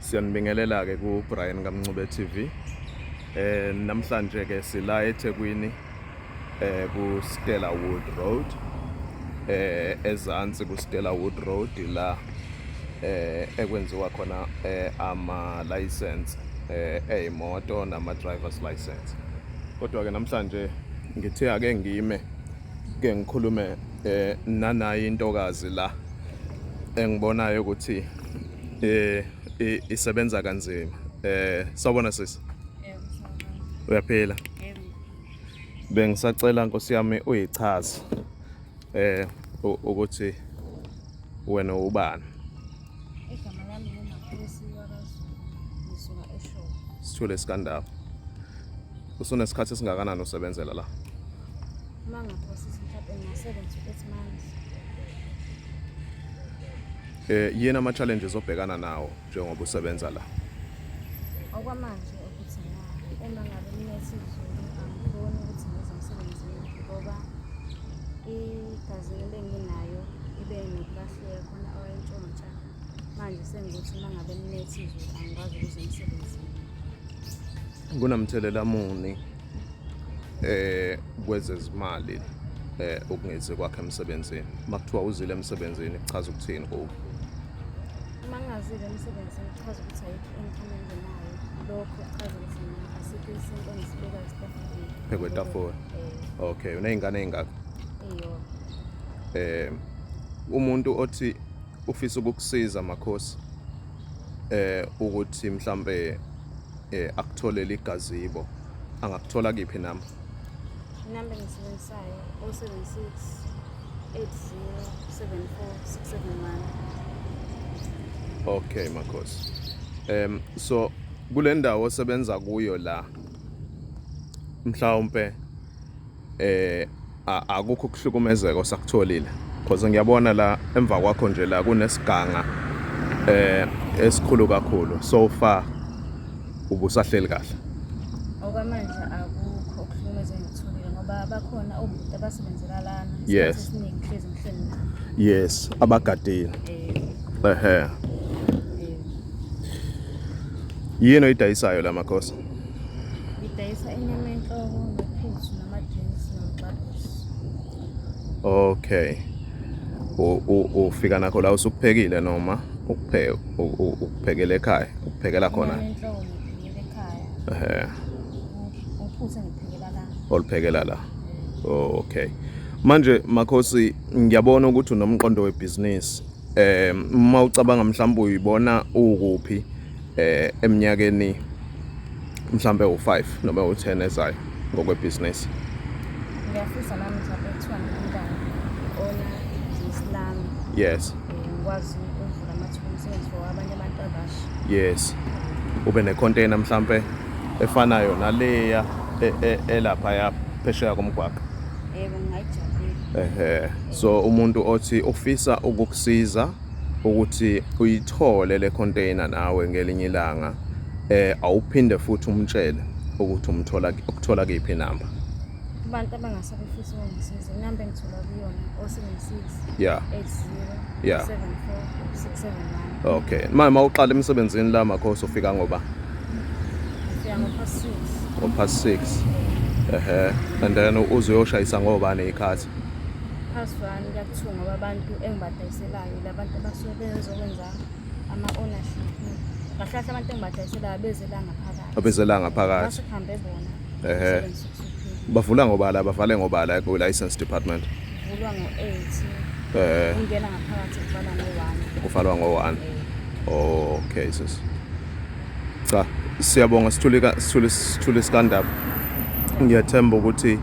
Siyanibingelela ke ku Brian kaMncube TV. Namhlanje ke sila eThekwini ku Stella Wood Road. Ezansi ku Stella Wood Road la ekwenziwa khona ama license eyimoto nama driver's license. Kodwa ke namhlanje ngithe ake ngime ke ngikhulume nanayi intokazi la engibonayo ukuthi isebenza kanzima. Sawubona sisi. Uyaphila? Bengisacela Nkosi yami uyichaze ukuthi wena ubani. Igama lami nguMakhosi Zulu, ngisuka eShowe. Sithule sikandaba. Usunesikhathi esingakanani usebenzela la? Uma ngaphosisa mhlawumbe nga-7 to 8 months. Yini ama-challenges obhekana nawo njengoba usebenza la? Okwamanje ukuthi uma ngabe kunethi izulu angikhoni ukuthi ngize emsebenzini ngoba igazi enginayo ibe nokulahleka khona awayintshontsha. Manje sengithi uma ngabe kunethi izulu angikwazi ukuze emsebenzini. Kunamthelela muni kwezezimali ukungezi kwakhe emsebenzini? Makuthiwa uzile emsebenzini kuchaza ukuthini kuwe? Uma ngingazile emsebenzini kuchaza ukuthi ayikho income engenayo. Lokho kuchaza ukuthi asikho izinto engisibeka esitafuleni. Phekwetafula. Okay, uneyingane eyingakho? Eyodwa. Umuntu othi ufisa ukukusiza Makhosi ukuthi mhlambe akutholele igazibo angakuthola kiphi nami? Inamba engisebenzisayo 076 80 74 671. Okay Makhosi. So kule ndawo osebenza kuyo la mhlawumbe akukho kuhlukumezeka osakutholile because ngiyabona la emva kwakho nje la kunesiganga esikhulu kakhulu. So far ubusahleli kahle? Okwamanje akukho ukuhlukumezeka ngitholile ngoba bakhona obhuti abasebenzela lana. Yes. Esiningi hlezi ngihleli nabo. Yes, abagadile. Yini oyidayisayo la Makhosi? Ngidayisa inyama enhloko nophuthu nama-drinks nomgqabhusi. Okay. Ufika nakho la usukuphekile noma ukuphekela ekhaya? Ukuphekela khona? Inyama enhloko ngiphekela ekhaya. Uphuthu ngiphekela la. Oluphekela la. Okay. Manje Makhosi ngiyabona ukuthi unomqondo webusiness. Uma ucabanga mhlawumbe uyibona ukuphi eminyakeni mhlambe u5 noma u10 ezayo ngokwebusiness? Ngiyafisa nami mhlawumbe kuthiwa ngumntana ona Islam. Yes. Ngikwazi ukuvula amathuba omsebenzi for abanye abantu abasha. Yes. Ube necontainer mhlambe efanayo naleya elapha yaphesheya komgwaqo. Yebo ngingayijabulela. So umuntu othi ufisa ukukusiza ukuthi uyithole le container nawe ngelinye ilanga awuphinde futhi umtshele ukuthi ukuthola kiphi inamba. Abantu abangasabefisa ukungisiza inamba engithola kuyona 076 Yeah. 80 74 671. Okay. Mama uqala emsebenzini la Makhosi ufika ngoba? Ngifika Past 6. And then uzoyoshayisa ngobani ikhathi? Past 1 kuyakuthunga ngoba abantu engibadayiselayo labantu abasuke bezokwenza ama-ownership. Kahle abantu engibadayiselayo bezela ngaphakathi. Abezela ngaphakathi. Masihambe bona. Bavula ngobala, bavale ngobala ku license department. Kuvulwa ngo-8. Ungena ngaphakathi kuvala ngo-1. Kuvalwa ngo-1. Okay sis. Cha, siyabonga sithule sikandaba. Ngiyathemba ukuthi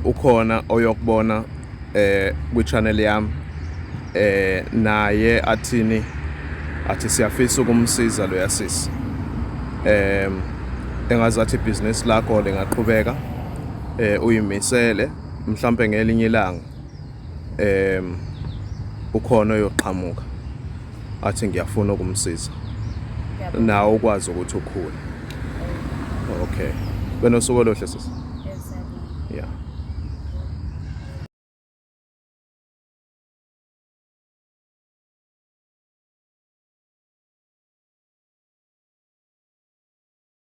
ukhona oyokubona kwi-channel yami naye athi siyafisa ukumsiza lo yasisi. Engazathi business lakho lingaqhubeka uyimisele mhlambe ngelinye ilanga ukhona oyoqhamuka athi ngiyafuna ukumsiza nawe ukwazi ukuthi ukhule. Okay. Benosuku oluhle sisi.